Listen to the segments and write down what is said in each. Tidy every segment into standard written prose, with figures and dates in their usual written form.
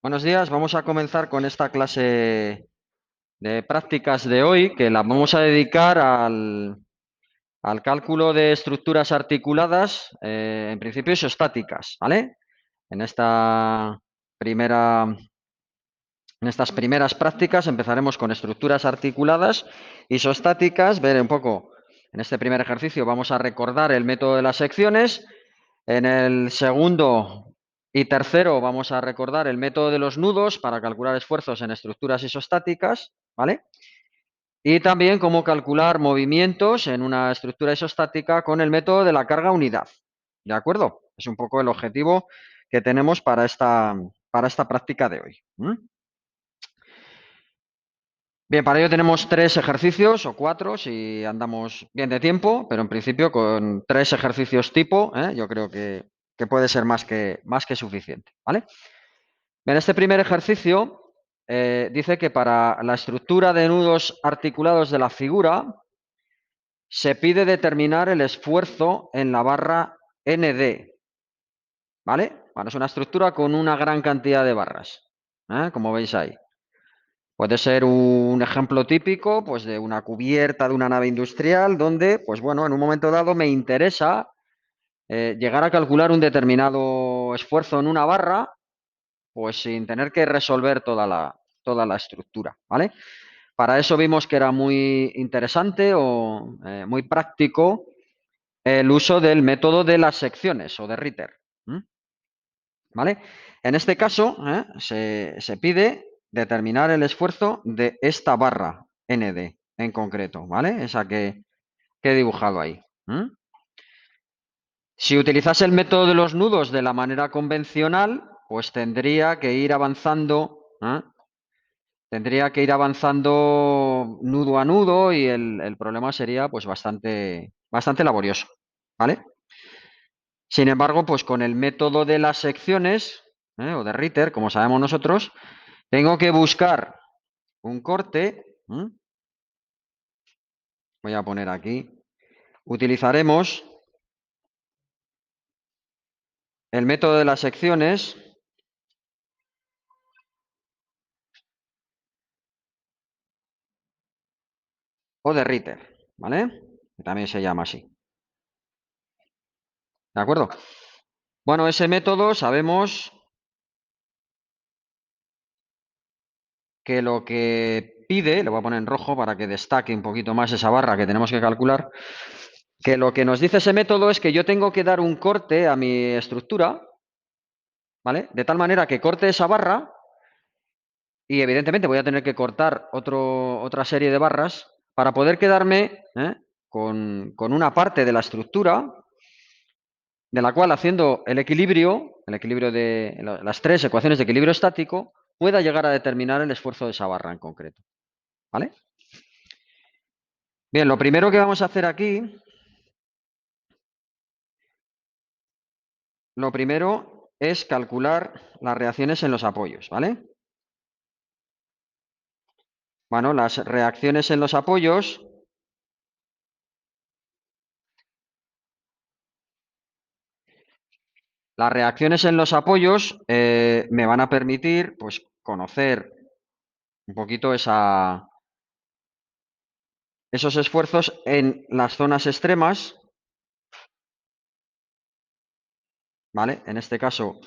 Buenos días, vamos a comenzar con esta clase de prácticas de hoy, que la vamos a dedicar al cálculo de estructuras articuladas, en principio isostáticas, ¿vale? En esta primera, en estas primeras prácticas empezaremos con estructuras articuladas isostáticas, ver un poco, en este primer ejercicio vamos a recordar el método de las secciones. En el segundo y tercero vamos a recordar el método de los nudos para calcular esfuerzos en estructuras isostáticas, ¿vale? Y también cómo calcular movimientos en una estructura isostática con el método de la carga unidad, ¿de acuerdo? Es un poco el objetivo que tenemos para esta práctica de hoy. Bien, para ello tenemos 3 ejercicios o 4 si andamos bien de tiempo, pero en principio con 3 ejercicios tipo, yo creo que puede ser más que suficiente, ¿vale? En este primer ejercicio dice que para la estructura de nudos articulados de la figura se pide determinar el esfuerzo en la barra ND, ¿vale? Bueno, es una estructura con una gran cantidad de barras, como veis ahí. Puede ser un ejemplo típico, pues, de una cubierta de una nave industrial donde, pues bueno, en un momento dado me interesa llegar a calcular un determinado esfuerzo en una barra, pues sin tener que resolver toda la estructura, ¿vale? Para eso vimos que era muy interesante o muy práctico el uso del método de las secciones o de Ritter, ¿vale? En este caso, se pide determinar el esfuerzo de esta barra ND en concreto, ¿vale? Esa que he dibujado ahí. Si utilizase el método de los nudos de la manera convencional, pues tendría que ir avanzando, nudo a nudo y el problema sería pues bastante laborioso, ¿vale? Sin embargo, pues con el método de las secciones, o de Ritter, como sabemos nosotros, tengo que buscar un corte. Voy a poner aquí. Utilizaremos el método de las secciones o de Ritter, ¿vale? Que también se llama así. ¿De acuerdo? Bueno, ese método sabemos que lo que pide, lo voy a poner en rojo para que destaque un poquito más esa barra que tenemos que calcular, que lo que nos dice ese método es que yo tengo que dar un corte a mi estructura, ¿vale? De tal manera que corte esa barra y evidentemente voy a tener que cortar otra serie de barras para poder quedarme con una parte de la estructura de la cual haciendo el equilibrio de las 3 ecuaciones de equilibrio estático, pueda llegar a determinar el esfuerzo de esa barra en concreto, ¿vale? Bien, lo primero que vamos a hacer aquí, lo primero es calcular las reacciones en los apoyos, ¿vale? Bueno, las reacciones en los apoyos me van a permitir, pues, conocer un poquito esos esfuerzos en las zonas extremas, ¿vale? En este caso,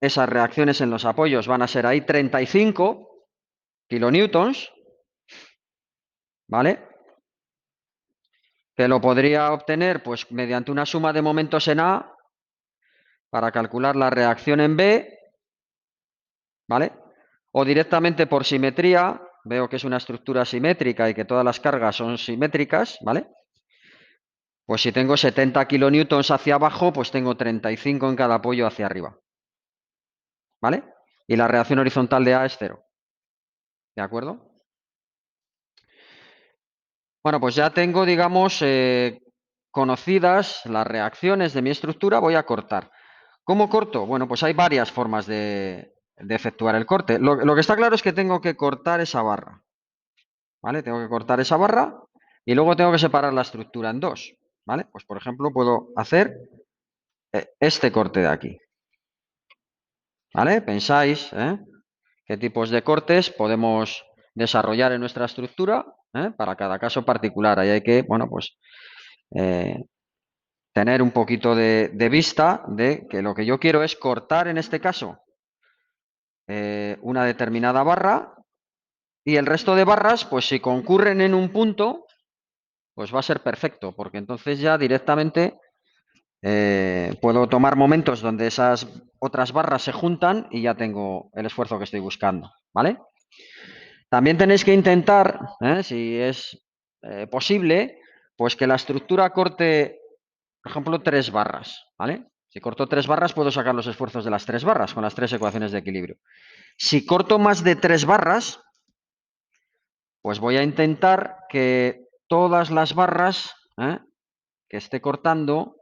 esas reacciones en los apoyos van a ser ahí 35 kilonewtons, ¿vale? Que lo podría obtener, pues, mediante una suma de momentos en A para calcular la reacción en B, ¿vale? O directamente por simetría, veo que es una estructura simétrica y que todas las cargas son simétricas, ¿vale? Pues si tengo 70 kilonewtons hacia abajo, pues tengo 35 en cada apoyo hacia arriba, ¿vale? Y la reacción horizontal de A es 0, ¿de acuerdo? Bueno, pues ya tengo, digamos, conocidas las reacciones de mi estructura, voy a cortar. ¿Cómo corto? Bueno, pues hay varias formas de efectuar el corte. Lo que está claro es que tengo que cortar esa barra, ¿vale? Tengo que cortar esa barra y luego tengo que separar la estructura en dos, ¿vale? Pues, por ejemplo, puedo hacer este corte de aquí, ¿Vale? Pensáis, qué tipos de cortes podemos desarrollar en nuestra estructura, para cada caso particular. Ahí hay que, bueno, pues eh, tener un poquito de vista de que lo que yo quiero es cortar en este caso una determinada barra y el resto de barras, pues si concurren en un punto, pues va a ser perfecto, porque entonces ya directamente puedo tomar momentos donde esas otras barras se juntan y ya tengo el esfuerzo que estoy buscando, ¿vale? También tenéis que intentar, si es posible, pues que la estructura corte, por ejemplo, 3 barras, ¿vale? Si corto 3 barras, puedo sacar los esfuerzos de las 3 barras con las 3 ecuaciones de equilibrio. Si corto más de 3 barras, pues voy a intentar que todas las barras que esté cortando,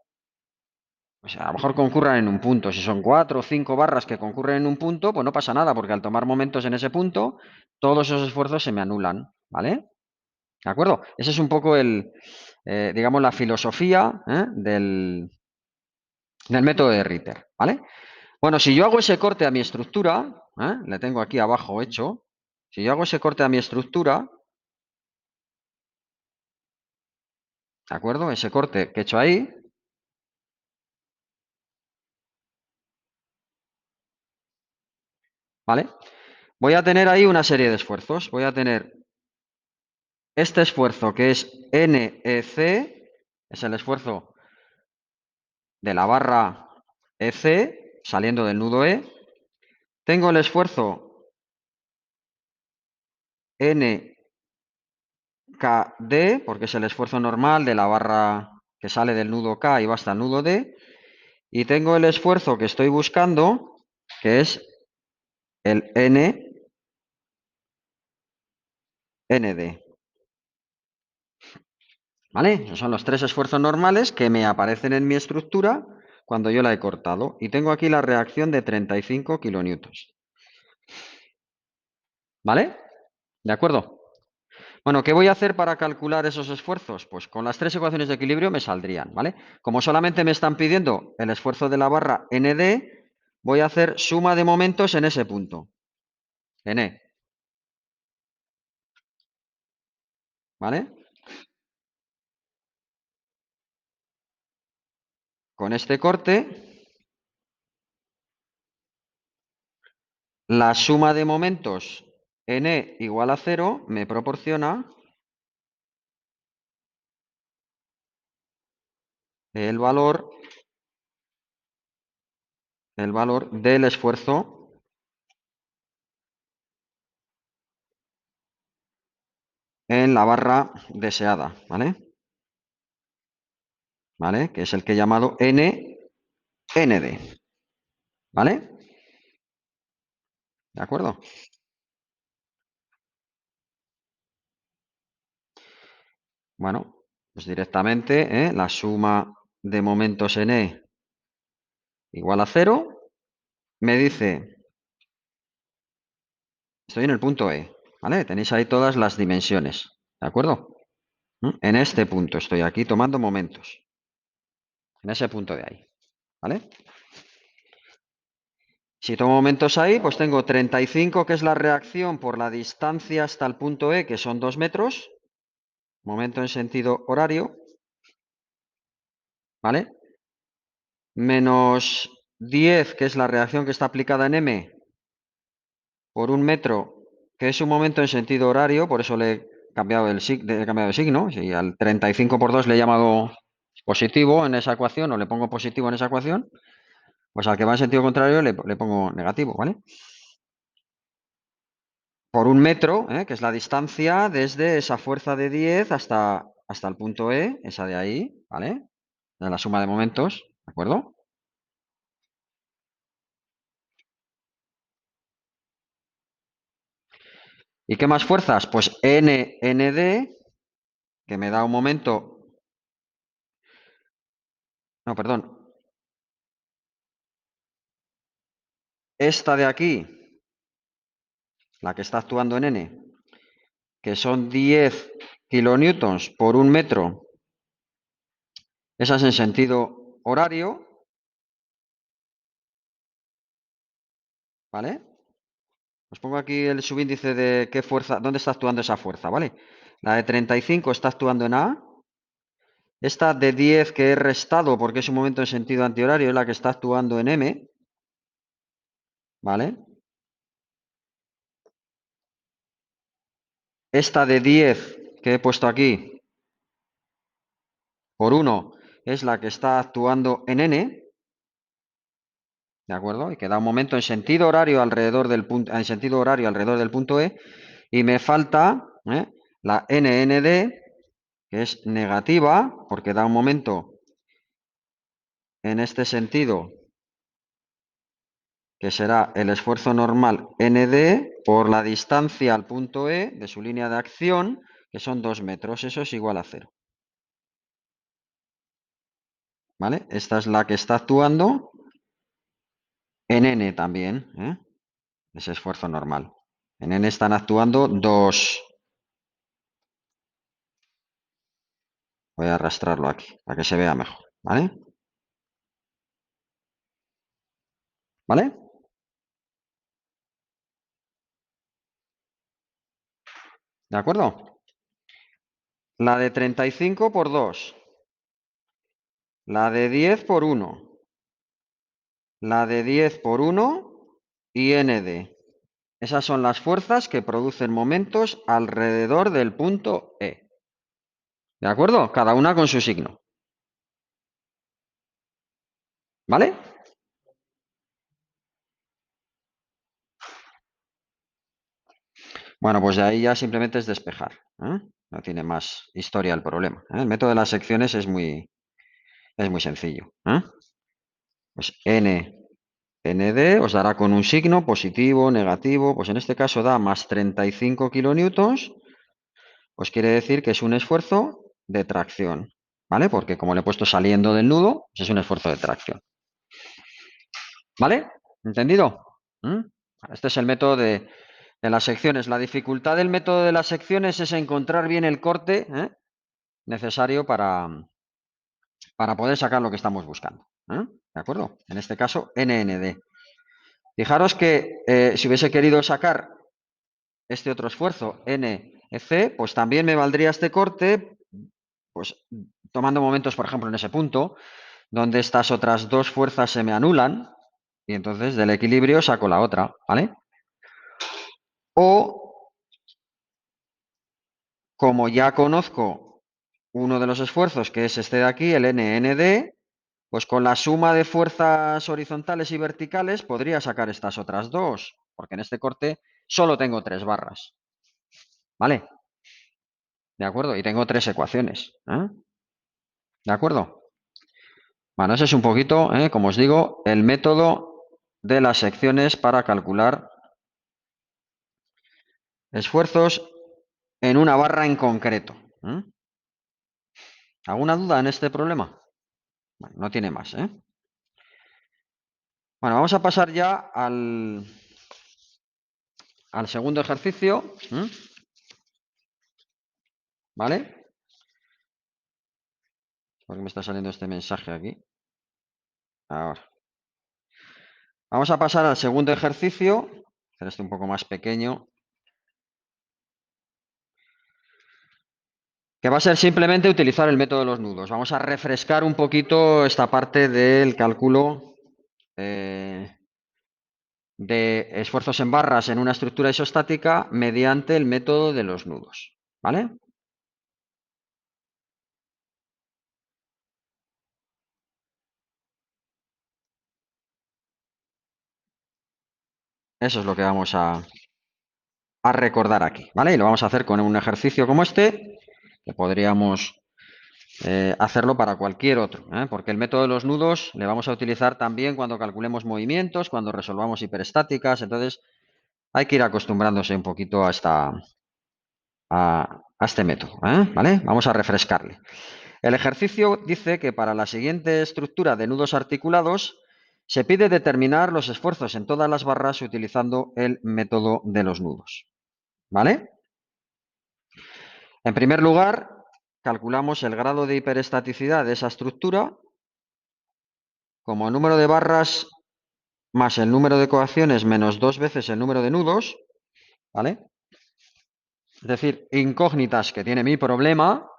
pues a lo mejor concurran en un punto. Si son 4 o 5 barras que concurren en un punto, pues no pasa nada, porque al tomar momentos en ese punto, todos esos esfuerzos se me anulan, ¿vale? ¿De acuerdo? Ese es un poco digamos, la filosofía del método de Ritter, ¿vale? Bueno, si yo hago ese corte a mi estructura, le tengo aquí abajo hecho, si yo hago ese corte a mi estructura, ¿de acuerdo? Ese corte que he hecho ahí, ¿vale? Voy a tener ahí una serie de esfuerzos. Voy a tener este esfuerzo que es NEC, es el esfuerzo de la barra EC saliendo del nudo E. Tengo el esfuerzo NKD, porque es el esfuerzo normal de la barra que sale del nudo K y va hasta el nudo D. Y tengo el esfuerzo que estoy buscando, que es el ND. ¿Vale? Esos son los 3 esfuerzos normales que me aparecen en mi estructura cuando yo la he cortado. Y tengo aquí la reacción de 35 kilonewtons. ¿Vale? ¿De acuerdo? Bueno, ¿qué voy a hacer para calcular esos esfuerzos? Pues con las 3 ecuaciones de equilibrio me saldrían, ¿vale? Como solamente me están pidiendo el esfuerzo de la barra ND, voy a hacer suma de momentos en ese punto. En E. ¿Vale? Con este corte, la suma de momentos en E igual a 0 me proporciona el valor del esfuerzo en la barra deseada, ¿vale? ¿Vale? Que es el que he llamado ND, ¿vale? ¿De acuerdo? Bueno, pues directamente la suma de momentos en E igual a 0 me dice, estoy en el punto E, ¿vale? Tenéis ahí todas las dimensiones, ¿de acuerdo? En este punto estoy aquí tomando momentos, en ese punto de ahí, ¿vale? Si tomo momentos ahí, pues tengo 35, que es la reacción por la distancia hasta el punto E, que son 2 metros, momento en sentido horario, ¿vale? Menos 10, que es la reacción que está aplicada en M, por 1 metro, que es un momento en sentido horario, por eso le he cambiado he cambiado de signo. Si al 35 por 2 le he llamado positivo en esa ecuación, o le pongo positivo en esa ecuación, pues al que va en sentido contrario le pongo negativo, ¿vale? Por 1 metro, que es la distancia desde esa fuerza de 10 hasta el punto E, esa de ahí, ¿vale? De la suma de momentos, ¿de acuerdo? ¿Y qué más fuerzas? Pues ND, que me da un momento. No, perdón. Esta de aquí, la que está actuando en N, que son 10 kilonewtons por 1 metro, esa es en sentido horario, ¿vale? Os pongo aquí el subíndice de qué fuerza, dónde está actuando esa fuerza, ¿vale? La de 35 está actuando en A. Esta de 10 que he restado porque es un momento en sentido antihorario es la que está actuando en M, ¿vale? Esta de 10 que he puesto aquí por 1 es la que está actuando en N, ¿de acuerdo? Y que da un momento en sentido horario alrededor del punto, E, y me falta la NND, que es negativa, porque da un momento en este sentido, que será el esfuerzo normal ND por la distancia al punto E de su línea de acción, que son 2 metros. Eso es igual a 0. ¿Vale? Esta es la que está actuando en N también, ese esfuerzo normal. En N están actuando 2. Voy a arrastrarlo aquí para que se vea mejor, ¿vale? ¿Vale? ¿De acuerdo? La de 35 por 2. La de 10 por 1. La de 10 por 1 y ND. Esas son las fuerzas que producen momentos alrededor del punto E. ¿De acuerdo? Cada una con su signo. ¿Vale? Bueno, pues de ahí ya simplemente es despejar. No tiene más historia el problema. El método de las secciones es muy sencillo. Pues ND os dará con un signo positivo, negativo. Pues en este caso da más 35 kilonewtons. Pues quiere decir que es un esfuerzo de tracción. ¿Vale? Porque como le he puesto saliendo del nudo, pues es un esfuerzo de tracción. ¿Vale? ¿Entendido? Este es el método de las secciones. La dificultad del método de las secciones es encontrar bien el corte necesario para poder sacar lo que estamos buscando. ¿De acuerdo? En este caso, NND. Fijaros que si hubiese querido sacar este otro esfuerzo, NEC, pues también me valdría este corte, pues tomando momentos, por ejemplo, en ese punto, donde estas otras dos fuerzas se me anulan, y entonces del equilibrio saco la otra, ¿vale? O, como ya conozco uno de los esfuerzos, que es este de aquí, el NND, pues con la suma de fuerzas horizontales y verticales podría sacar estas otras dos, porque en este corte solo tengo 3 barras, ¿vale? ¿De acuerdo? Y tengo 3 ecuaciones, ¿de acuerdo? Bueno, ese es un poquito, como os digo, el método de las secciones para calcular esfuerzos en una barra en concreto. ¿Alguna duda en este problema? Bueno, no tiene más, Bueno, vamos a pasar ya al segundo ejercicio, ¿vale? Porque me está saliendo este mensaje aquí. Ahora. Vamos a pasar al segundo ejercicio, hacer este un poco más pequeño, que va a ser simplemente utilizar el método de los nudos. Vamos a refrescar un poquito esta parte del cálculo de esfuerzos en barras en una estructura isostática mediante el método de los nudos, ¿vale? Eso es lo que vamos a recordar aquí, ¿vale? Y lo vamos a hacer con un ejercicio como este, que podríamos hacerlo para cualquier otro, porque el método de los nudos le vamos a utilizar también cuando calculemos movimientos, cuando resolvamos hiperestáticas, entonces hay que ir acostumbrándose un poquito a este método, ¿vale? Vamos a refrescarle. El ejercicio dice que para la siguiente estructura de nudos articulados se pide determinar los esfuerzos en todas las barras utilizando el método de los nudos, ¿vale? En primer lugar, calculamos el grado de hiperestaticidad de esa estructura como número de barras más el número de coacciones menos 2 veces el número de nudos, ¿vale? Es decir, incógnitas que tiene mi problema,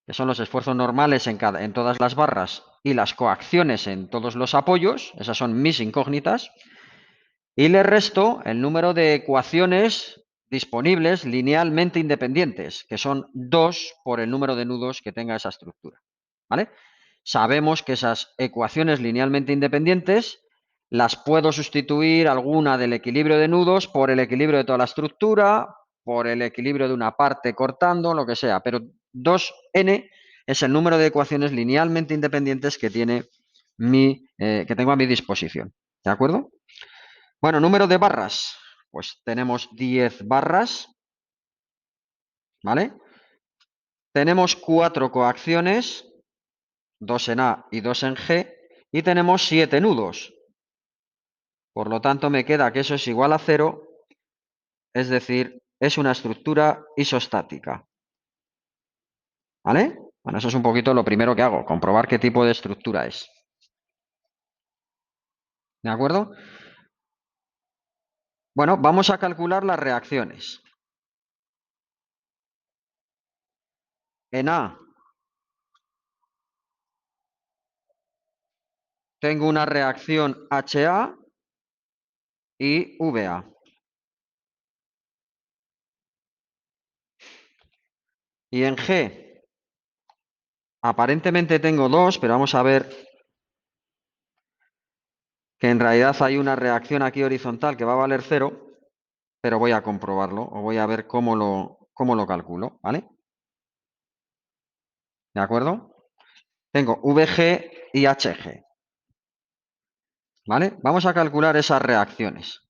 que son los esfuerzos normales en todas las barras y las coacciones en todos los apoyos, esas son mis incógnitas, y le resto el número de ecuaciones disponibles linealmente independientes, que son 2 por el número de nudos que tenga esa estructura, ¿vale? Sabemos que esas ecuaciones linealmente independientes las puedo sustituir alguna del equilibrio de nudos por el equilibrio de toda la estructura, por el equilibrio de una parte cortando, lo que sea, pero 2n es el número de ecuaciones linealmente independientes que que tengo a mi disposición, ¿de acuerdo? Bueno, número de barras, pues tenemos 10 barras, ¿vale? Tenemos 4 coacciones, 2 en A y 2 en G, y tenemos 7 nudos. Por lo tanto, me queda que eso es igual a 0, es decir, es una estructura isostática. ¿Vale? Bueno, eso es un poquito lo primero que hago, comprobar qué tipo de estructura es. ¿De acuerdo? Bueno, vamos a calcular las reacciones. En A tengo una reacción HA y VA. Y en G, aparentemente tengo dos, pero vamos a ver que en realidad hay una reacción aquí horizontal que va a valer 0, pero voy a comprobarlo o voy a ver cómo lo calculo, ¿vale? ¿De acuerdo? Tengo VG y HG, ¿vale? Vamos a calcular esas reacciones.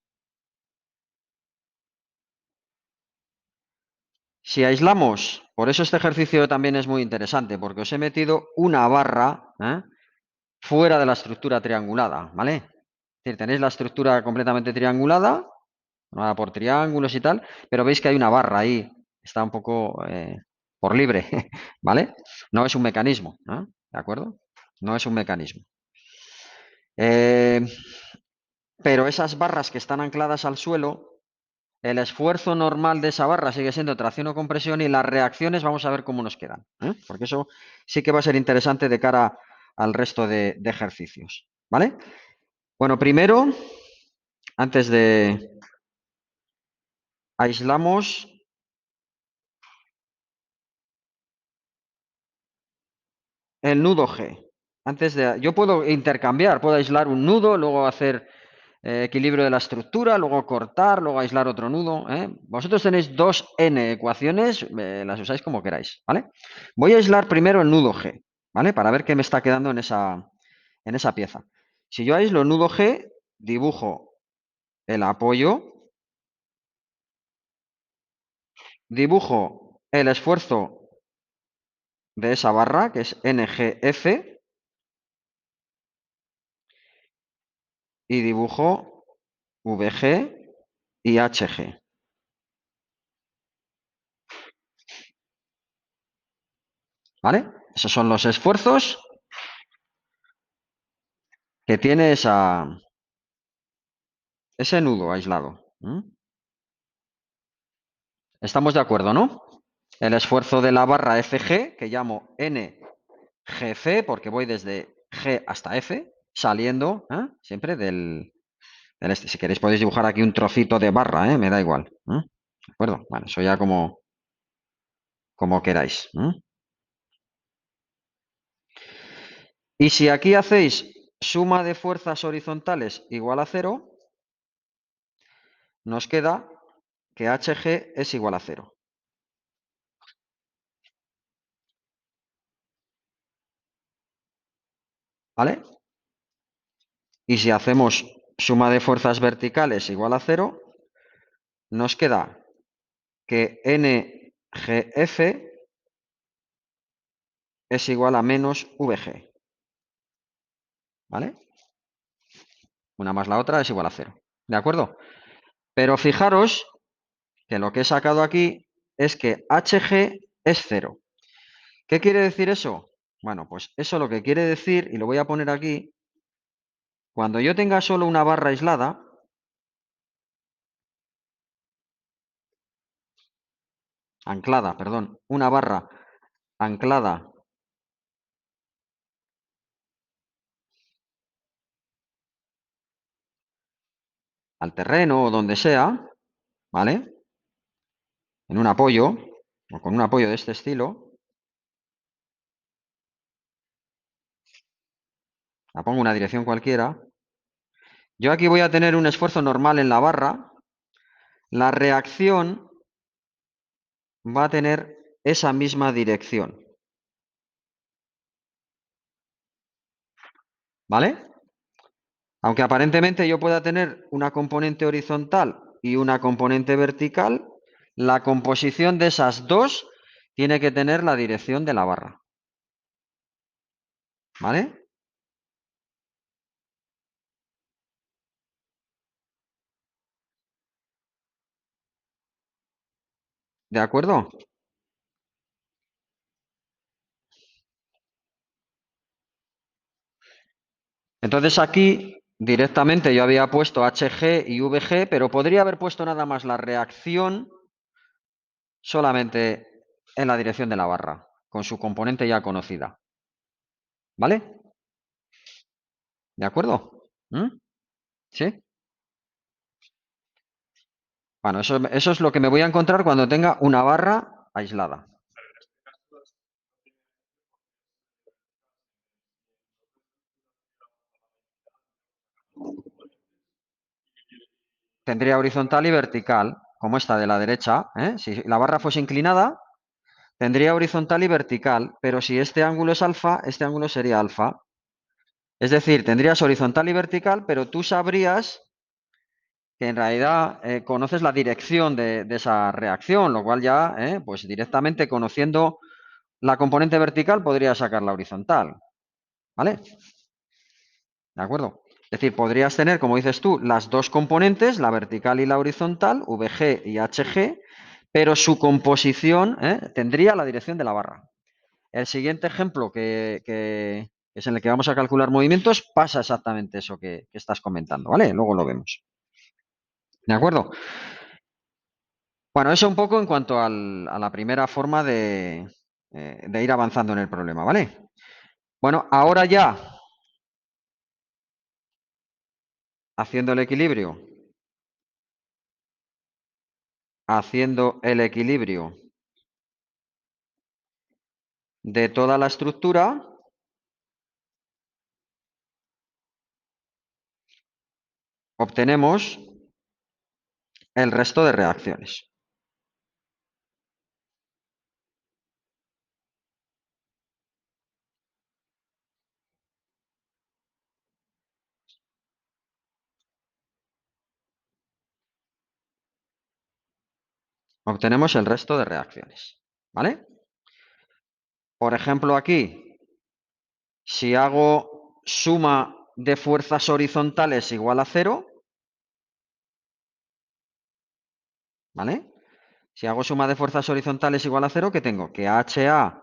Si aislamos, por eso este ejercicio también es muy interesante, porque os he metido una barra fuera de la estructura triangulada, ¿vale? Es decir, tenéis la estructura completamente triangulada, formada por triángulos y tal, pero veis que hay una barra ahí, está un poco por libre, ¿vale? No es un mecanismo, ¿de acuerdo? No es un mecanismo. Pero esas barras que están ancladas al suelo, el esfuerzo normal de esa barra sigue siendo tracción o compresión y las reacciones vamos a ver cómo nos quedan, porque eso sí que va a ser interesante de cara al resto de ejercicios, ¿vale? Bueno, primero, antes de aislamos el nudo G. Yo puedo intercambiar, puedo aislar un nudo, luego hacer equilibrio de la estructura, luego cortar, luego aislar otro nudo. Vosotros tenéis 2n ecuaciones, las usáis como queráis, ¿vale? Voy a aislar primero el nudo G, ¿vale? Para ver qué me está quedando en esa pieza. Si yo aíslo el nudo G, dibujo el apoyo, dibujo el esfuerzo de esa barra, que es NGF, y dibujo VG y HG. ¿Vale? Esos son los esfuerzos que tiene ese nudo aislado. ¿Estamos de acuerdo, no? El esfuerzo de la barra FG, que llamo NGF, porque voy desde G hasta F, saliendo siempre del este. Si queréis podéis dibujar aquí un trocito de barra, me da igual. ¿De acuerdo? Bueno, eso ya como queráis. Y si aquí hacéis suma de fuerzas horizontales igual a 0, nos queda que HG es igual a 0. ¿Vale? Y si hacemos suma de fuerzas verticales igual a 0, nos queda que NGF es igual a menos VG. ¿Vale? Una más la otra es igual a 0. ¿De acuerdo? Pero fijaros que lo que he sacado aquí es que HG es 0. ¿Qué quiere decir eso? Bueno, pues eso lo que quiere decir, y lo voy a poner aquí, Cuando yo tenga solo una barra aislada, anclada, perdón, una barra anclada al terreno o donde sea, ¿vale? En un apoyo o con un apoyo de este estilo, la pongo en una dirección cualquiera. Yo aquí voy a tener un esfuerzo normal en la barra. La reacción va a tener esa misma dirección, ¿vale? Aunque aparentemente yo pueda tener una componente horizontal y una componente vertical, la composición de esas dos tiene que tener la dirección de la barra, ¿vale? ¿De acuerdo? Entonces aquí directamente yo había puesto HG y VG, pero podría haber puesto nada más la reacción solamente en la dirección de la barra, con su componente ya conocida, ¿vale? ¿De acuerdo? ¿Mm? ¿Sí? Bueno, eso es lo que me voy a encontrar cuando tenga una barra aislada. Tendría horizontal y vertical, como esta de la derecha, ¿eh? Si la barra fuese inclinada, tendría horizontal y vertical, pero si este ángulo es alfa, este ángulo sería alfa. Es decir, tendrías horizontal y vertical, pero tú sabrías que en realidad conoces la dirección de esa reacción, lo cual ya, pues directamente conociendo la componente vertical podrías sacar la horizontal, ¿vale? ¿De acuerdo? Es decir, podrías tener, como dices tú, las dos componentes, la vertical y la horizontal, VG y HG, pero su composición tendría la dirección de la barra. El siguiente ejemplo, que es en el que vamos a calcular movimientos, pasa exactamente eso que estás comentando, ¿vale? Luego lo vemos. ¿De acuerdo? Bueno, eso un poco en cuanto a la primera forma de ir avanzando en el problema, ¿vale? Bueno, ahora ya, haciendo el equilibrio de toda la estructura, obtenemos el resto de reacciones. Obtenemos el resto de reacciones, ¿vale? Por ejemplo, aquí, si hago suma de fuerzas horizontales igual a 0, ¿vale? Si hago suma de fuerzas horizontales igual a 0, ¿qué tengo? Que HA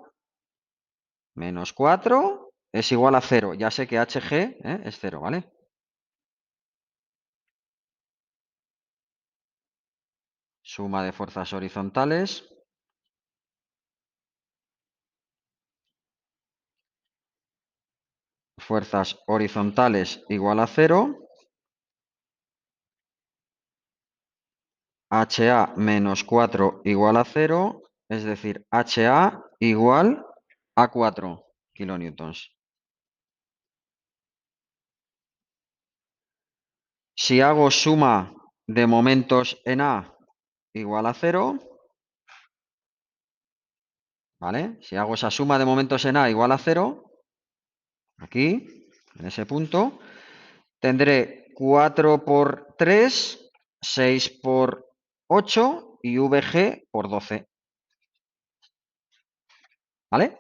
menos 4 es igual a 0. Ya sé que HG es 0, ¿vale? Suma de fuerzas horizontales. Fuerzas horizontales igual a 0. HA menos 4 igual a 0. Es decir, HA igual a 4 kilonewtons. Si hago suma de momentos en A igual a 0, ¿vale? Si hago esa suma de momentos en A igual a 0, aquí, en ese punto, tendré 4 por 3, 6 por 8 y VG por 12. ¿Vale?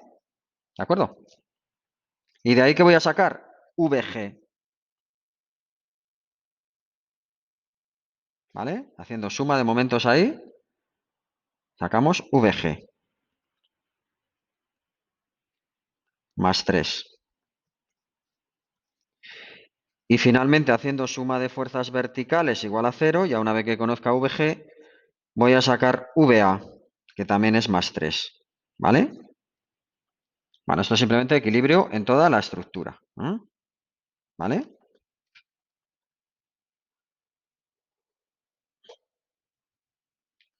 ¿De acuerdo? Y de ahí que voy a sacar VG. ¿Vale? Haciendo suma de momentos ahí, sacamos VG más 3. Y finalmente, haciendo suma de fuerzas verticales igual a 0, ya una vez que conozca VG, voy a sacar VA, que también es más 3. ¿Vale? Bueno, esto es simplemente equilibrio en toda la estructura. ¿Vale?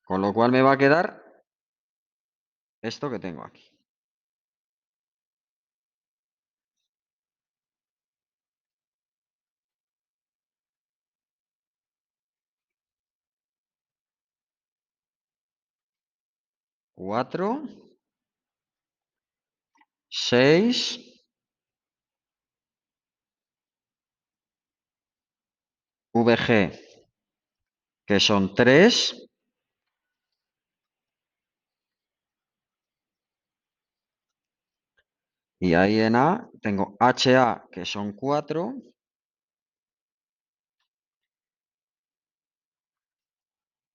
Con lo cual me va a quedar esto que tengo aquí. Cuatro, 6, VG, que son 3, y ahí en A tengo HA, que son 4,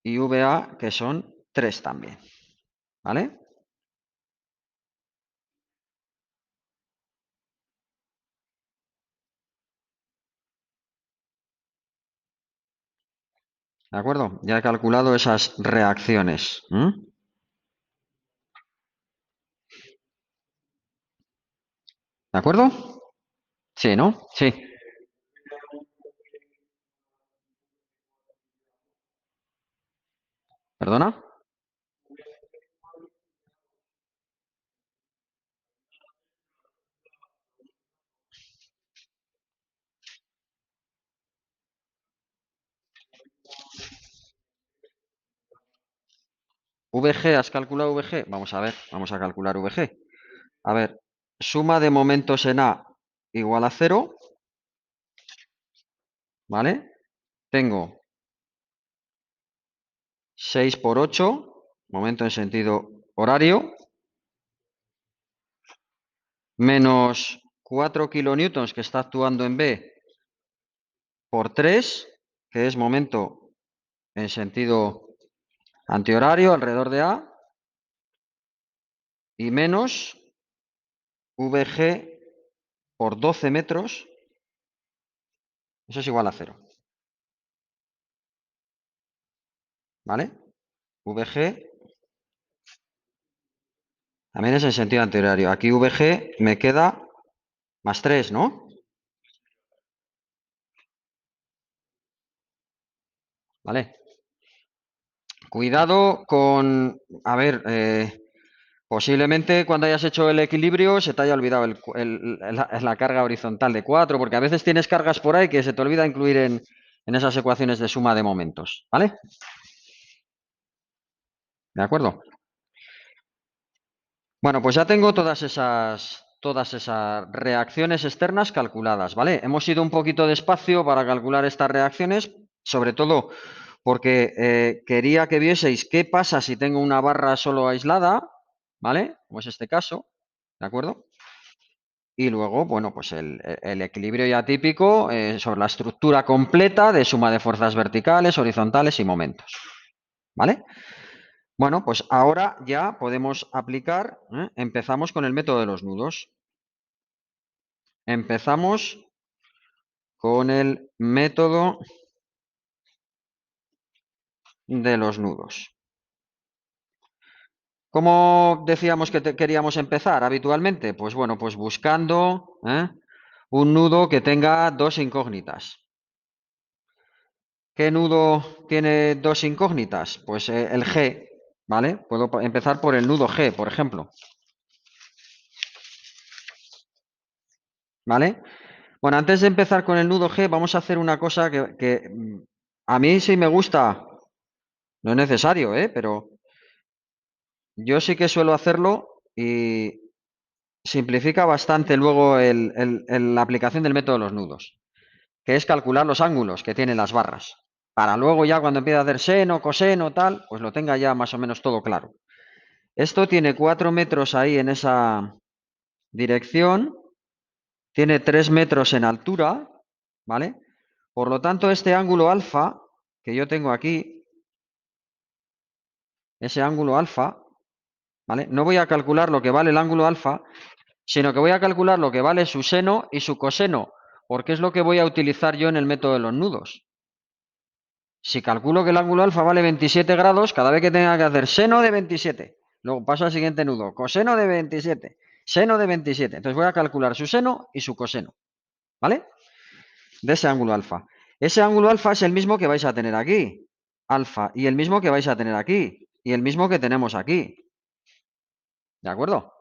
y VA, que son 3 también. ¿Vale? ¿De acuerdo? Ya he calculado esas reacciones. ¿De acuerdo? Sí, ¿no? Sí. ¿Perdona? VG, ¿has calculado VG? Vamos a ver, vamos a calcular VG. A ver, suma de momentos en A igual a 0, ¿vale? Tengo 6 por 8, momento en sentido horario, menos 4 kilonewtons que está actuando en B por 3, que es momento en sentido antihorario alrededor de A, y menos VG por 12 metros, eso es igual a 0. ¿Vale? VG también es en sentido antihorario. Aquí VG me queda más 3, ¿no? ¿Vale? Cuidado con, a ver, posiblemente cuando hayas hecho el equilibrio se te haya olvidado la carga horizontal de 4, porque a veces tienes cargas por ahí que se te olvida incluir en esas ecuaciones de suma de momentos, ¿vale? ¿De acuerdo? Bueno, pues ya tengo todas esas reacciones externas calculadas, ¿vale? Hemos ido un poquito despacio para calcular estas reacciones, sobre todo porque quería que vieseis qué pasa si tengo una barra solo aislada, ¿vale? Como es este caso, ¿de acuerdo? Y luego, bueno, pues el equilibrio ya típico sobre la estructura completa de suma de fuerzas verticales, horizontales y momentos, ¿vale? Bueno, pues ahora ya podemos aplicar, empezamos con el método de los nudos. Empezamos con el método de los nudos. ¿Cómo decíamos que queríamos empezar habitualmente? Pues bueno, pues buscando un nudo que tenga dos incógnitas. ¿Qué nudo tiene dos incógnitas? Pues el G, ¿vale? Puedo empezar por el nudo G, por ejemplo. ¿Vale? Bueno, antes de empezar con el nudo G, vamos a hacer una cosa que a mí sí me gusta, no es necesario, pero yo sí que suelo hacerlo y simplifica bastante luego la aplicación del método de los nudos, que es calcular los ángulos que tienen las barras, para luego ya cuando empiece a hacer seno, coseno, tal, pues lo tenga ya más o menos todo claro. Esto tiene 4 metros ahí en esa dirección, tiene 3 metros en altura, ¿vale? Por lo tanto, este ángulo alfa que yo tengo aquí, ese ángulo alfa, ¿vale? No voy a calcular lo que vale el ángulo alfa, sino que voy a calcular lo que vale su seno y su coseno, porque es lo que voy a utilizar yo en el método de los nudos. Si calculo que el ángulo alfa vale 27 grados, cada vez que tenga que hacer seno de 27, luego paso al siguiente nudo, coseno de 27, seno de 27. Entonces voy a calcular su seno y su coseno, ¿vale? De ese ángulo alfa. Ese ángulo alfa es el mismo que vais a tener aquí, alfa, y el mismo que vais a tener aquí, y el mismo que tenemos aquí. ¿De acuerdo?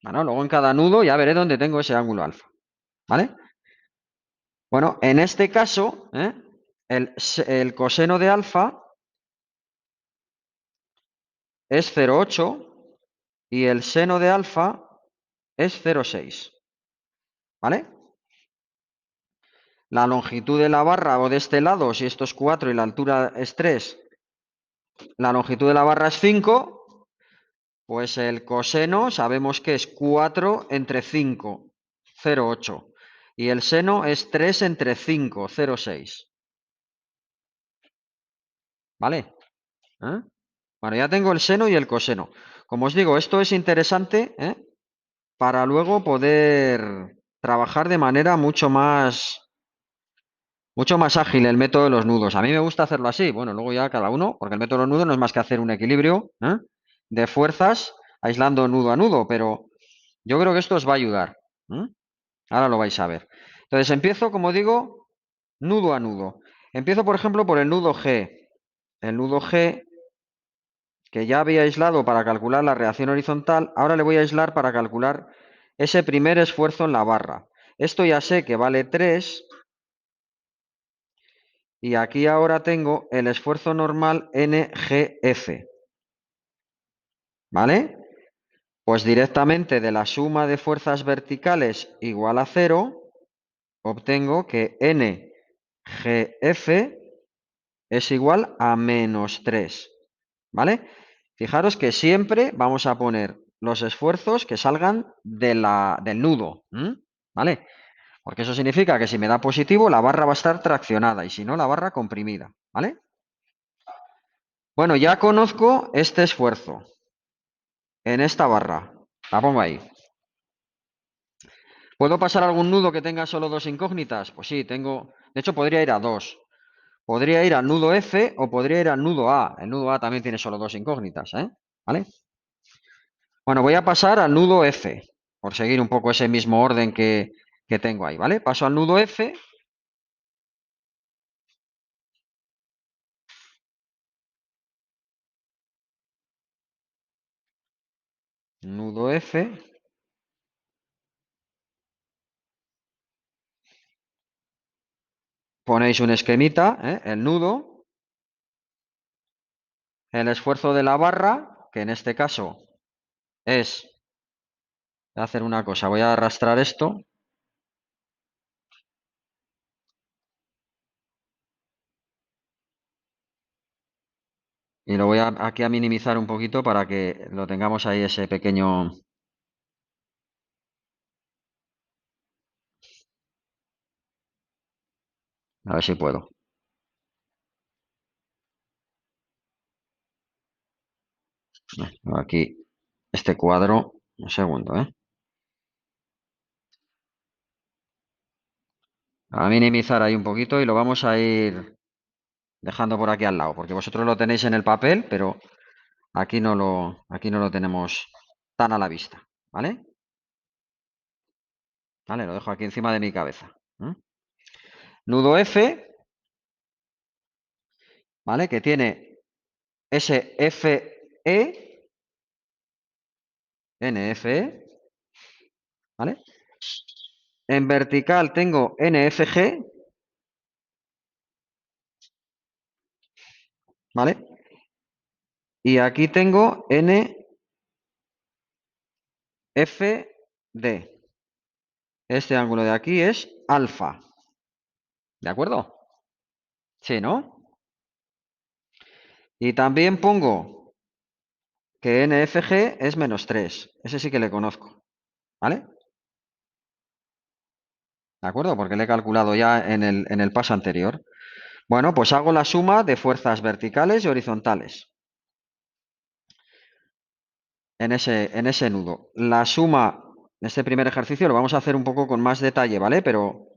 Bueno, luego en cada nudo ya veré dónde tengo ese ángulo alfa, ¿vale? Bueno, en este caso, el coseno de alfa es 0,8 y el seno de alfa es 0,6, ¿vale? La longitud de la barra o de este lado, si esto es 4 y la altura es 3, la longitud de la barra es 5, pues el coseno sabemos que es 4 entre 5, 0,8. Y el seno es 3 entre 5, 0,6. ¿Vale? ¿Eh? Bueno, ya tengo el seno y el coseno. Como os digo, esto es interesante, para luego poder trabajar de manera mucho más ágil el método de los nudos. A mí me gusta hacerlo así. Bueno, luego ya cada uno, porque el método de los nudos no es más que hacer un equilibrio de fuerzas aislando nudo a nudo, pero yo creo que esto os va a ayudar. Ahora lo vais a ver. Entonces empiezo, como digo, nudo a nudo. Empiezo, por ejemplo, por el nudo G. El nudo G, que ya había aislado para calcular la reacción horizontal, ahora le voy a aislar para calcular ese primer esfuerzo en la barra. Esto ya sé que vale 3. Y aquí ahora tengo el esfuerzo normal NGF. ¿Vale? Pues directamente de la suma de fuerzas verticales igual a 0, obtengo que NGF es igual a -3. ¿Vale? Fijaros que siempre vamos a poner los esfuerzos que salgan del nudo. ¿Vale? Porque eso significa que si me da positivo, la barra va a estar traccionada y si no, la barra comprimida. ¿Vale? Bueno, ya conozco este esfuerzo en esta barra. La pongo ahí. ¿Puedo pasar algún nudo que tenga solo dos incógnitas? Pues sí, tengo... De hecho, podría ir a dos. Podría ir al nudo F o podría ir al nudo A. El nudo A también tiene solo dos incógnitas, ¿Vale? Bueno, voy a pasar al nudo F, por seguir un poco ese mismo orden que tengo ahí, ¿vale? Paso al nudo F. Nudo F. Ponéis un esquemita, el nudo, el esfuerzo de la barra, que en este caso es... Voy a hacer una cosa, voy a arrastrar esto. Y lo voy aquí a minimizar un poquito para que lo tengamos ahí ese pequeño... A ver si puedo. Aquí este cuadro, un segundo, A minimizar ahí un poquito y lo vamos a ir dejando por aquí al lado, porque vosotros lo tenéis en el papel, pero aquí no lo tenemos tan a la vista, ¿vale? Vale, lo dejo aquí encima de mi cabeza. Nudo F, ¿vale? Que tiene ese FE, NFE, ¿vale? En vertical tengo NFG, ¿vale? Y aquí tengo NFD. Este ángulo de aquí es alfa. ¿De acuerdo? Sí, ¿no? Y también pongo que NFG es -3. Ese sí que le conozco. ¿Vale? ¿De acuerdo? Porque le he calculado ya en el paso anterior. Bueno, pues hago la suma de fuerzas verticales y horizontales en ese nudo. La suma, este primer ejercicio lo vamos a hacer un poco con más detalle, ¿vale? Pero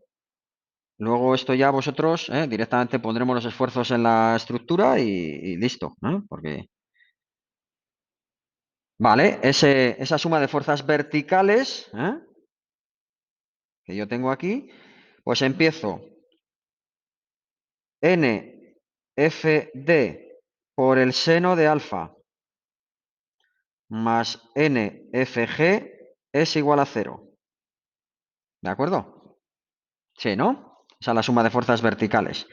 Luego esto ya vosotros directamente pondremos los esfuerzos en la estructura y listo, ¿eh? Porque, vale, esa suma de fuerzas verticales que yo tengo aquí, pues empiezo NFD por el seno de alfa más NFG es igual a cero. ¿De acuerdo? Sí, ¿no? Esa es la suma de fuerzas verticales.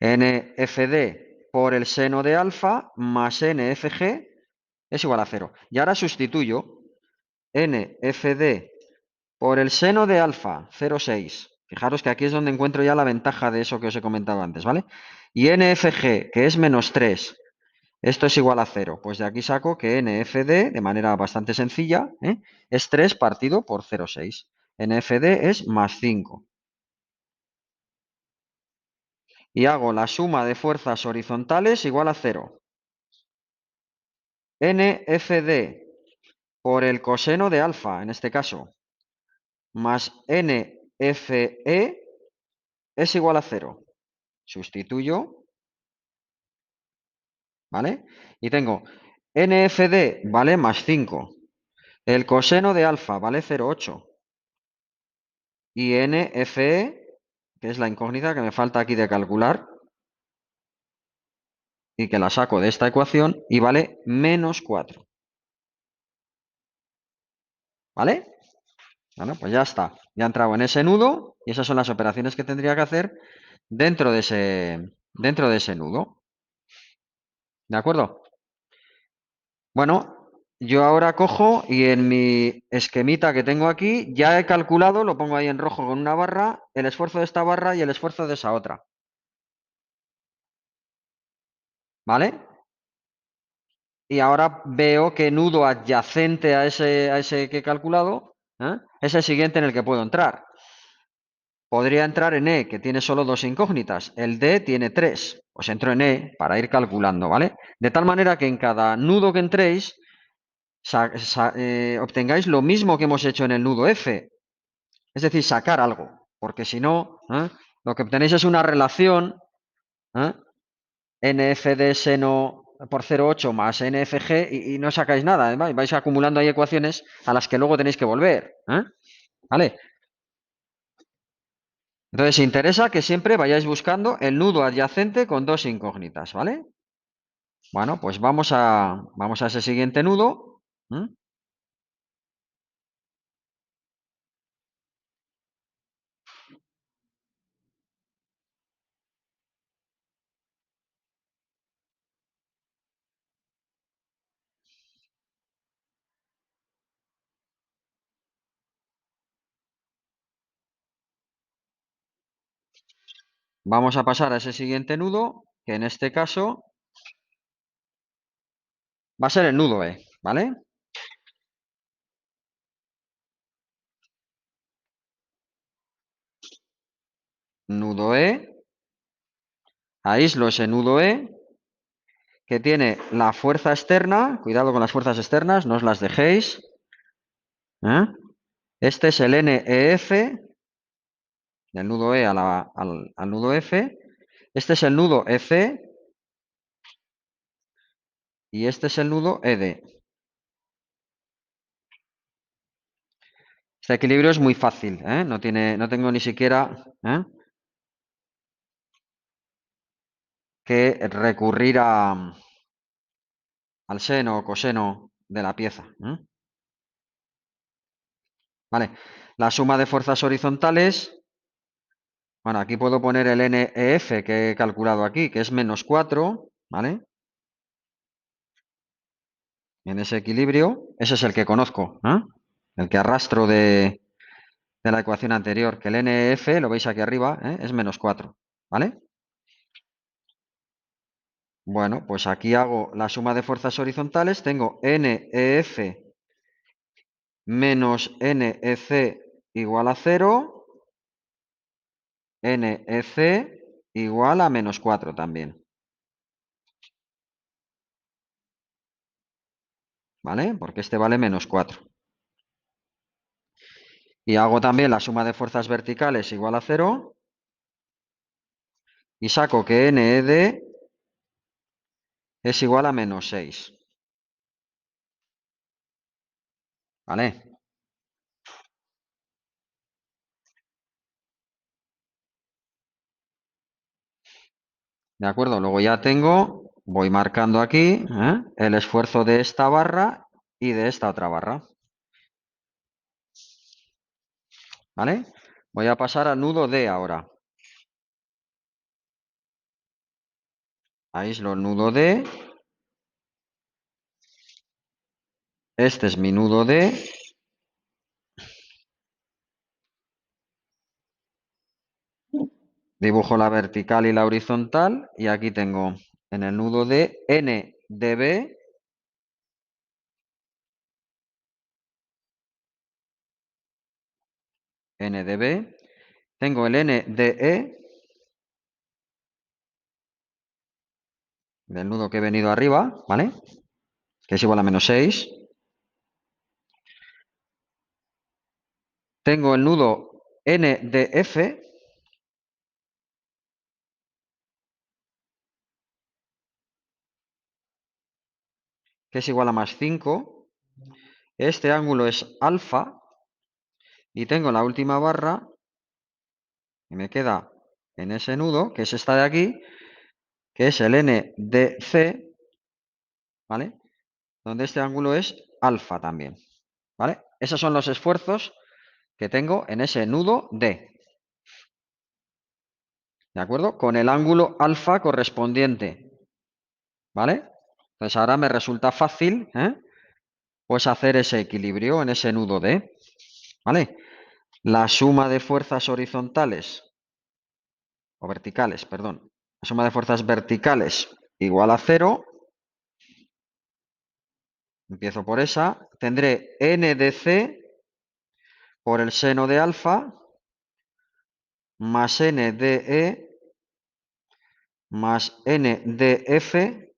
NFD por el seno de alfa más NFG es igual a cero. Y ahora sustituyo NFD por el seno de alfa, 0,6. Fijaros que aquí es donde encuentro ya la ventaja de eso que os he comentado antes, ¿vale? Y NFG, que es menos 3, esto es igual a cero. Pues de aquí saco que NFD, de manera bastante sencilla, es 3 partido por 0,6. NFD es más 5. Y hago la suma de fuerzas horizontales igual a cero. NFD por el coseno de alfa, en este caso, más NFE es igual a cero. Sustituyo, ¿vale? Y tengo NFD vale más 5. El coseno de alfa vale 0,8. Y NFE, que es la incógnita que me falta aquí de calcular, y que la saco de esta ecuación, y vale menos 4. ¿Vale? Bueno, pues ya está. Ya he entrado en ese nudo y esas son las operaciones que tendría que hacer dentro de ese nudo. ¿De acuerdo? Bueno, yo ahora cojo y en mi esquemita que tengo aquí ya he calculado, lo pongo ahí en rojo con una barra, el esfuerzo de esta barra y el esfuerzo de esa otra. ¿Vale? Y ahora veo que nudo adyacente a ese que he calculado es el siguiente en el que puedo entrar. Podría entrar en E, que tiene solo dos incógnitas. El D tiene tres. Pues entro en E para ir calculando, ¿vale? De tal manera que en cada nudo que entréis obtengáis lo mismo que hemos hecho en el nudo F. Es decir, sacar algo. Porque si no, lo que obtenéis es una relación NFD seno por 0,8 más NFG y no sacáis nada. Además, vais acumulando ahí ecuaciones a las que luego tenéis que volver. ¿Vale? Entonces, interesa que siempre vayáis buscando el nudo adyacente con dos incógnitas, ¿vale? Bueno, pues vamos a ese siguiente nudo. Vamos a pasar a ese siguiente nudo, que en este caso va a ser el nudo E, ¿vale? Nudo E, aíslo ese nudo E, que tiene la fuerza externa, cuidado con las fuerzas externas, no os las dejéis. Este es el NEF, del nudo E al nudo F. Este es el nudo EC y este es el nudo ED. Este equilibrio es muy fácil, no tengo ni siquiera que recurrir al seno o coseno de la pieza. Vale, la suma de fuerzas horizontales, bueno, aquí puedo poner el NEF que he calculado aquí, que es menos 4, ¿vale? En ese equilibrio, ese es el que conozco, el que arrastro de la ecuación anterior, que el NEF, lo veis aquí arriba, es menos 4, ¿vale? Bueno, pues aquí hago la suma de fuerzas horizontales, tengo NEF menos NEC igual a 0, NEC igual a menos 4 también, ¿vale? Porque este vale menos 4. Y hago también la suma de fuerzas verticales igual a 0, y saco que ND es igual a -6. ¿Vale? ¿De acuerdo? Luego ya tengo, voy marcando aquí, el esfuerzo de esta barra y de esta otra barra. ¿Vale? Voy a pasar al nudo D ahora. Aíslo el nudo D. Este es mi nudo D. Dibujo la vertical y la horizontal. Y aquí tengo en el nudo D N de B. N de B. Tengo el N de E. Del nudo que he venido arriba, ¿vale? Que es igual a -6. Tengo el nudo N de F, que es igual a +5. Este ángulo es alfa. Y tengo la última barra, y me queda en ese nudo, que es esta de aquí, que es el N de C, ¿vale? Donde este ángulo es alfa también, ¿vale? Esos son los esfuerzos que tengo en ese nudo D, ¿de acuerdo? Con el ángulo alfa correspondiente, ¿vale? Entonces ahora me resulta fácil, pues hacer ese equilibrio en ese nudo D, ¿vale? La suma de fuerzas horizontales, o verticales, perdón. La suma de fuerzas verticales igual a 0. Empiezo por esa. Tendré N de C por el seno de alfa más N de E más N de F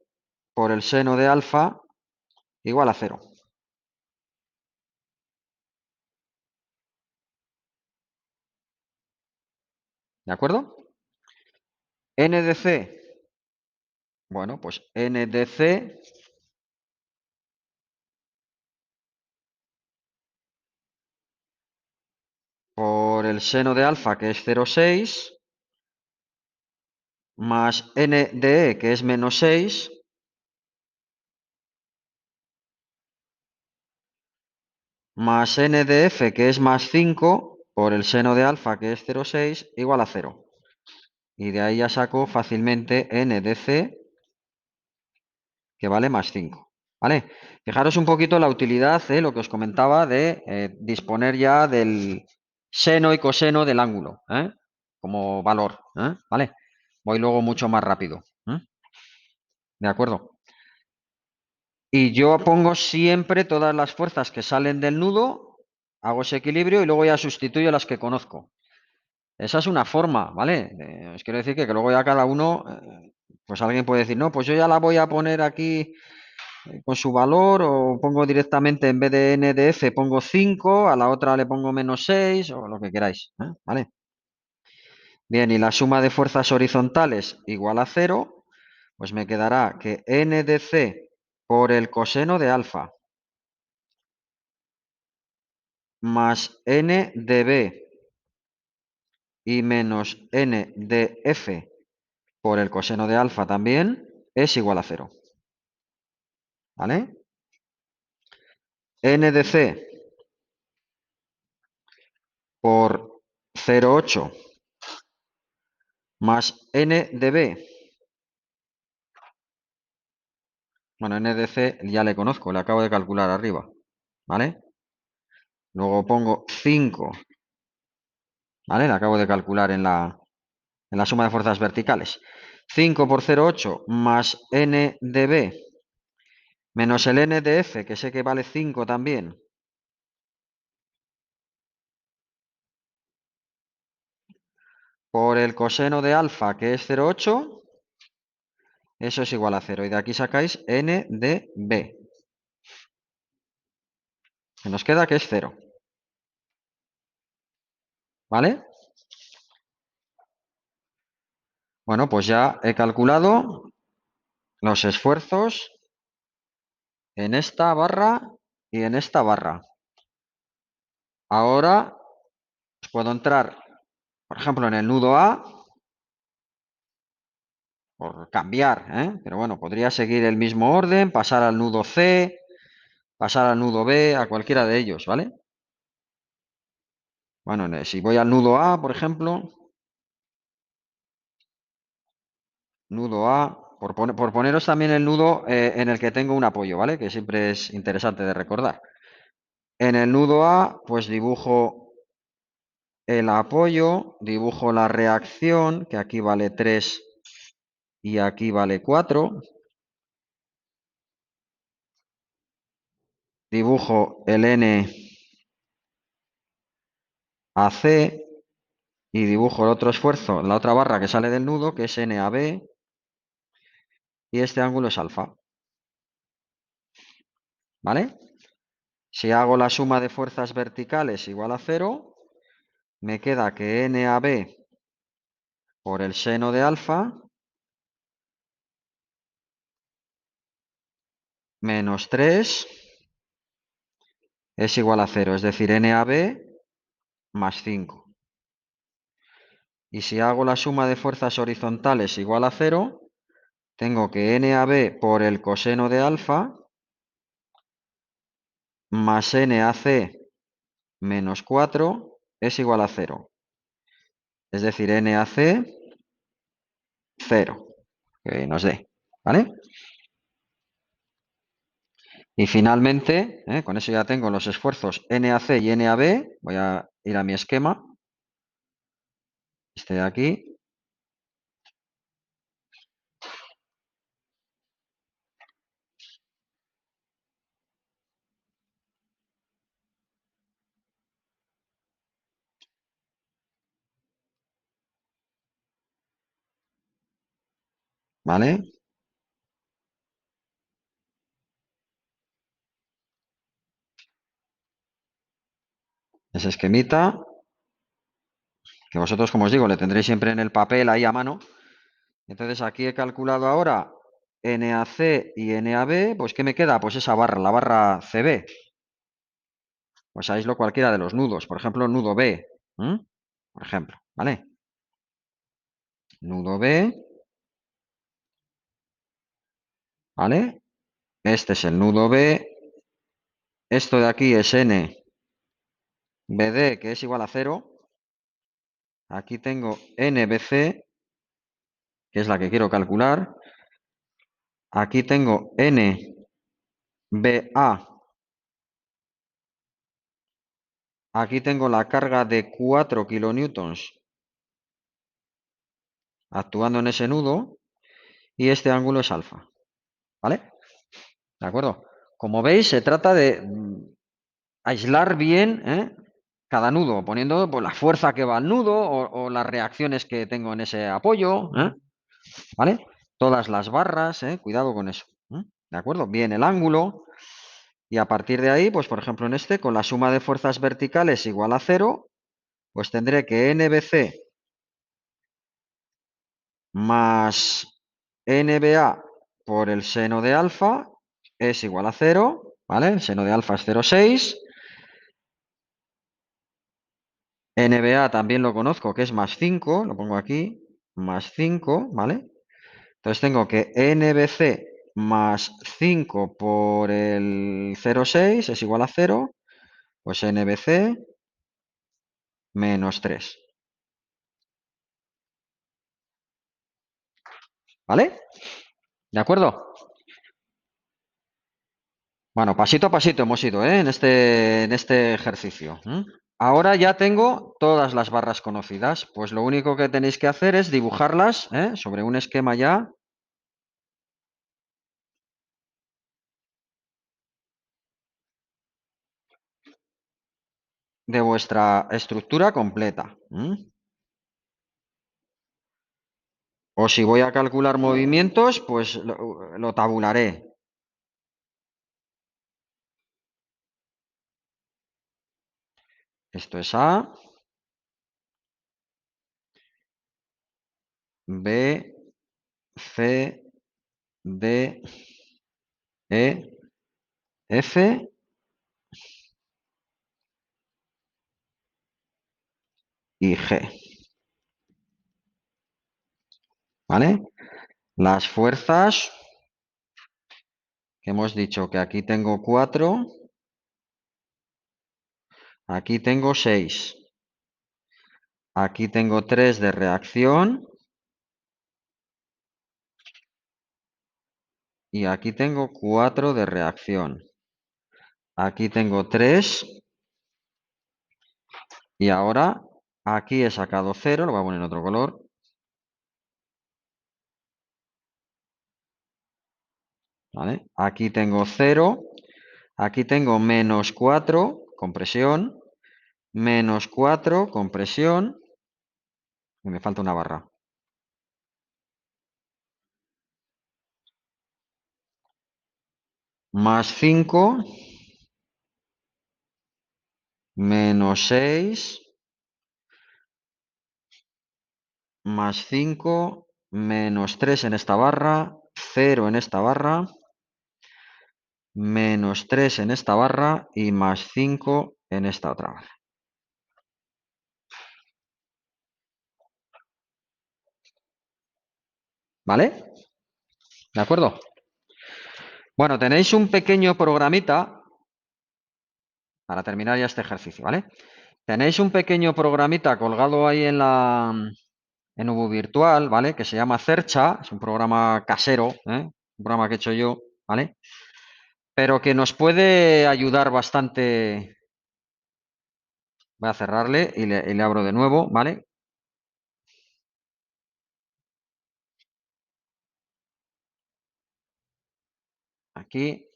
por el seno de alfa igual a 0. ¿De acuerdo? N de C. Bueno, pues N de C por el seno de alfa, que es 0,6, más N de E, que es -6, más N de F, que es +5, por el seno de alfa, que es 0,6, igual a 0. Y de ahí ya saco fácilmente N de C, que vale +5. ¿Vale? Fijaros un poquito la utilidad, lo que os comentaba de disponer ya del seno y coseno del ángulo, como valor, ¿vale? Voy luego mucho más rápido. ¿De acuerdo? Y yo pongo siempre todas las fuerzas que salen del nudo, hago ese equilibrio y luego ya sustituyo las que conozco. Esa es una forma, ¿vale? Os quiero decir que luego ya cada uno, pues alguien puede decir, no, pues yo ya la voy a poner aquí con su valor, o pongo directamente en vez de N de F pongo 5, a la otra le pongo -6 o lo que queráis, ¿vale? Bien, y la suma de fuerzas horizontales igual a 0, pues me quedará que N de C por el coseno de alfa más N de B y menos N de F por el coseno de alfa también es igual a 0, ¿vale? N de C por 0,8 más N de B. Bueno, N de C ya le conozco, le acabo de calcular arriba, ¿vale? Luego pongo 5, ¿vale? Le acabo de calcular en la suma de fuerzas verticales. 5 por 0,8 más N de B menos el N de F, que sé que vale 5 también, por el coseno de alfa, que es 0,8, eso es igual a 0. Y de aquí sacáis N de B, que nos queda que es 0, ¿vale? Bueno, pues ya he calculado los esfuerzos en esta barra y en esta barra. Ahora puedo entrar, por ejemplo, en el nudo A, por cambiar, ¿eh? Pero bueno, podría seguir el mismo orden, pasar al nudo C, pasar al nudo B, a cualquiera de ellos, ¿vale? Bueno, si voy al nudo A, por ejemplo, nudo A, por poneros también el nudo en el que tengo un apoyo, ¿vale? Que siempre es interesante de recordar. En el nudo A, pues dibujo el apoyo, dibujo la reacción, que aquí vale 3 y aquí vale 4. Dibujo el N a C y dibujo el otro esfuerzo, la otra barra que sale del nudo, que es N a B, y este ángulo es alfa, ¿vale? Si hago la suma de fuerzas verticales igual a 0, me queda que N a B por el seno de alfa menos 3 es igual a 0, es decir, N a B más 5. Y si hago la suma de fuerzas horizontales igual a 0, tengo que N a B por el coseno de alfa más N a C menos 4 es igual a 0. Es decir, N a C, 0. Que nos dé, ¿vale? Y finalmente, con eso ya tengo los esfuerzos NAC y NAB. Voy a ir a mi esquema. Este de aquí. ¿Vale? Ese esquemita. Que vosotros, como os digo, le tendréis siempre en el papel ahí a mano. Entonces aquí he calculado ahora NAC y NAB. Pues ¿qué me queda? Pues esa barra, la barra CB. Pues aíslo cualquiera de los nudos. Por ejemplo, nudo B. Por ejemplo, ¿vale? Nudo B. ¿Vale? Este es el nudo B. Esto de aquí es N BD, que es igual a 0. Aquí tengo NBC, que es la que quiero calcular. Aquí tengo NBA. Aquí tengo la carga de 4 kilonewtons actuando en ese nudo. Y este ángulo es alfa. ¿Vale? ¿De acuerdo? Como veis, se trata de aislar bien cada nudo, poniendo pues, la fuerza que va al nudo o las reacciones que tengo en ese apoyo. ¿Vale? Todas las barras, cuidado con eso. ¿De acuerdo? Bien el ángulo. Y a partir de ahí, pues por ejemplo en este, con la suma de fuerzas verticales igual a 0, pues tendré que NBC más NBA por el seno de alfa es igual a 0, ¿vale? El seno de alfa es 0,6. NBA también lo conozco, que es más 5, lo pongo aquí, más 5, ¿vale? Entonces tengo que NBC más 5 por el 0,6 es igual a 0, pues NBC menos 3, ¿vale? ¿De acuerdo? Bueno, pasito a pasito hemos ido, en este ejercicio. Ahora ya tengo todas las barras conocidas, pues lo único que tenéis que hacer es dibujarlas sobre un esquema ya de vuestra estructura completa. O si voy a calcular movimientos, pues lo tabularé. Esto es A, B, C, D, E, F y G. ¿Vale? Las fuerzas, que hemos dicho que aquí tengo 4, aquí tengo 6, aquí tengo 3 de reacción y aquí tengo 4 de reacción. Aquí tengo 3 y ahora aquí he sacado 0, lo voy a poner en otro color. ¿Vale? Aquí tengo 0, aquí tengo menos 4, compresión, menos 4, compresión, y me falta una barra. Más 5, menos 6, más 5, menos 3 en esta barra, 0 en esta barra, menos 3 en esta barra y más 5 en esta otra barra. ¿Vale? ¿De acuerdo? Bueno, tenéis un pequeño programita para terminar ya este ejercicio, ¿vale? Tenéis un pequeño programita colgado ahí en Ubu Virtual, ¿vale? Que se llama Cercha, es un programa casero, un programa que he hecho yo, ¿vale? Pero que nos puede ayudar bastante. Voy a cerrarle y le abro de nuevo, ¿vale? Aquí.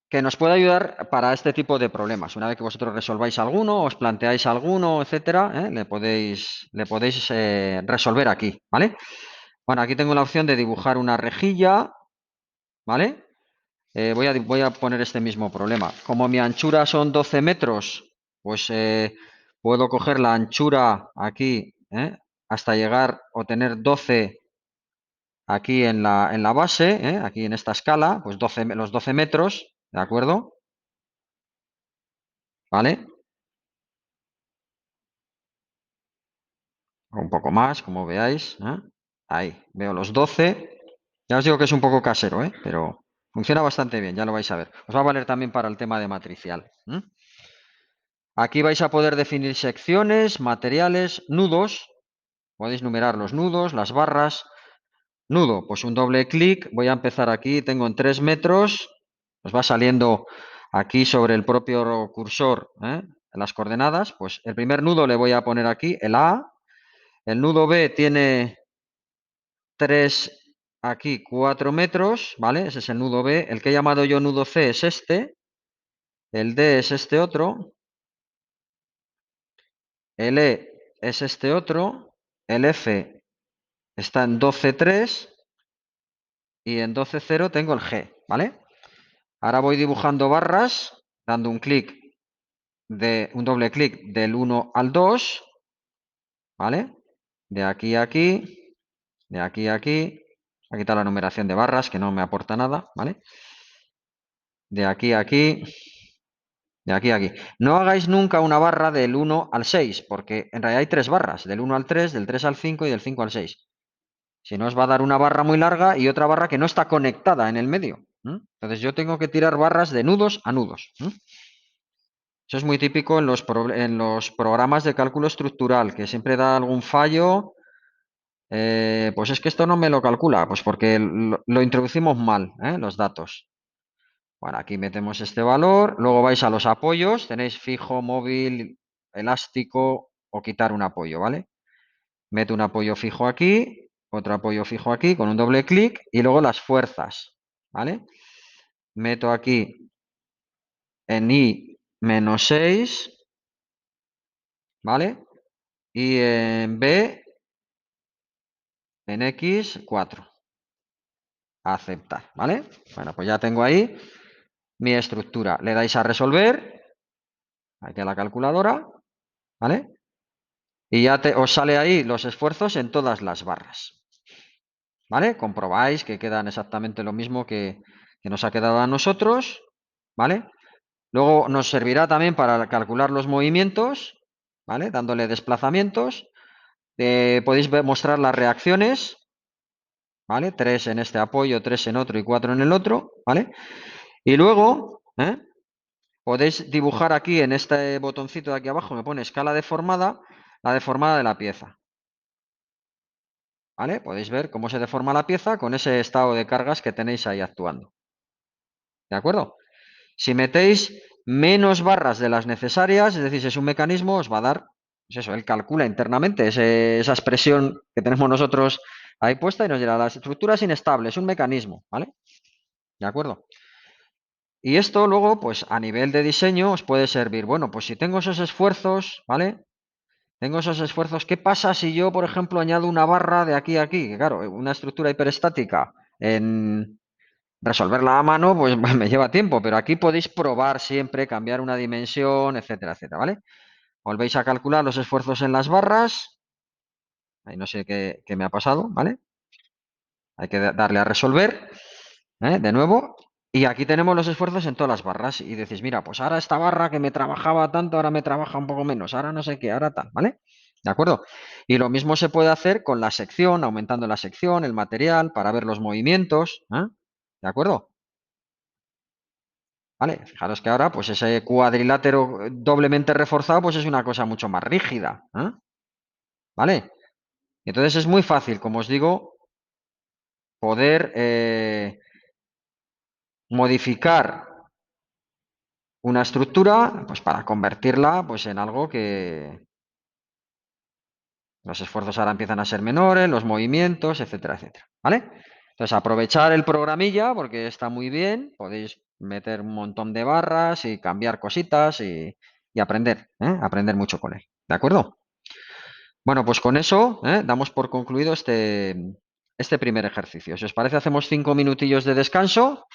Que nos puede ayudar para este tipo de problemas. Una vez que vosotros resolváis alguno, os planteáis alguno, etcétera, le podéis resolver aquí, ¿vale? Bueno, aquí tengo la opción de dibujar una rejilla, ¿vale? Voy a poner este mismo problema. Como mi anchura son 12 metros, pues puedo coger la anchura aquí, hasta llegar o tener 12 aquí en la base, aquí en esta escala, pues los 12 metros, ¿de acuerdo? ¿Vale? Un poco más, como veáis. Ahí, veo los 12. Ya os digo que es un poco casero, pero funciona bastante bien, ya lo vais a ver. Os va a valer también para el tema de matricial. Aquí vais a poder definir secciones, materiales, nudos. Podéis numerar los nudos, las barras. Nudo, pues un doble clic. Voy a empezar aquí, tengo en 3 metros. Os va saliendo aquí sobre el propio cursor las coordenadas. Pues el primer nudo le voy a poner aquí, el A. El nudo B tiene 3, aquí 4 metros, ¿vale? Ese es el nudo B. El que he llamado yo nudo C es este. El D es este otro. El E es este otro. El F está en 12,3 y en 12,0 tengo el G, ¿vale? Ahora voy dibujando barras, dando un doble clic del 1 al 2, ¿vale? De aquí a aquí, de aquí a aquí. Aquí está la numeración de barras, que no me aporta nada, ¿vale? De aquí a aquí, de aquí a aquí. No hagáis nunca una barra del 1 al 6, porque en realidad hay 3 barras, del 1 al 3, del 3 al 5 y del 5 al 6. Si no, os va a dar una barra muy larga y otra barra que no está conectada en el medio. Entonces yo tengo que tirar barras de nudos a nudos. Eso es muy típico en los programas de cálculo estructural, que siempre da algún fallo. Pues es que esto no me lo calcula, pues porque lo introducimos mal, los datos. Bueno, aquí metemos este valor, luego vais a los apoyos, tenéis fijo, móvil, elástico o quitar un apoyo, ¿vale? Meto un apoyo fijo aquí, otro apoyo fijo aquí con un doble clic y luego las fuerzas, ¿vale? Meto aquí en I menos 6, ¿vale? Y en B, en X, 4. Aceptar, ¿vale? Bueno, pues ya tengo ahí mi estructura. Le dais a resolver, aquí a la calculadora, ¿vale? y ya os sale ahí los esfuerzos en todas las barras. ¿Vale? Comprobáis que quedan exactamente lo mismo que nos ha quedado a nosotros. ¿Vale? Luego nos servirá también para calcular los movimientos, ¿vale? Dándole desplazamientos. Podéis mostrar las reacciones, ¿vale? 3 en este apoyo, 3 en otro y 4 en el otro, ¿vale? Y luego, podéis dibujar aquí en este botoncito de aquí abajo, me pone escala deformada, la deformada de la pieza, ¿vale? Podéis ver cómo se deforma la pieza con ese estado de cargas que tenéis ahí actuando, ¿de acuerdo? Si metéis menos barras de las necesarias, es decir, si es un mecanismo, os va a dar, pues eso, él calcula internamente esa expresión que tenemos nosotros ahí puesta y nos dirá, la estructura es inestable, es un mecanismo, ¿vale? ¿De acuerdo? Y esto luego, pues a nivel de diseño, os puede servir. Bueno, pues si tengo esos esfuerzos, ¿vale? Tengo esos esfuerzos. ¿Qué pasa si yo, por ejemplo, añado una barra de aquí a aquí? Que claro, una estructura hiperestática en resolverla a mano, pues me lleva tiempo, pero aquí podéis probar siempre, cambiar una dimensión, etcétera, etcétera, ¿vale? Volvéis a calcular los esfuerzos en las barras. Ahí no sé qué me ha pasado, ¿vale? Hay que darle a resolver, de nuevo. Y aquí tenemos los esfuerzos en todas las barras. Y decís, mira, pues ahora esta barra que me trabajaba tanto, ahora me trabaja un poco menos. Ahora no sé qué, ahora tal, ¿vale? ¿De acuerdo? Y lo mismo se puede hacer con la sección, aumentando la sección, el material, para ver los movimientos. ¿De acuerdo? ¿Vale? Fijaros que ahora, pues ese cuadrilátero doblemente reforzado, pues es una cosa mucho más rígida. ¿Vale? Entonces es muy fácil, como os digo, poder modificar una estructura, pues para convertirla pues, en algo que los esfuerzos ahora empiezan a ser menores, los movimientos, etcétera, etcétera. ¿Vale? Entonces aprovechar el programilla porque está muy bien, podéis meter un montón de barras y cambiar cositas y aprender, aprender mucho con él. ¿De acuerdo? Bueno, pues con eso damos por concluido este primer ejercicio. Si os parece, hacemos 5 minutillos de descanso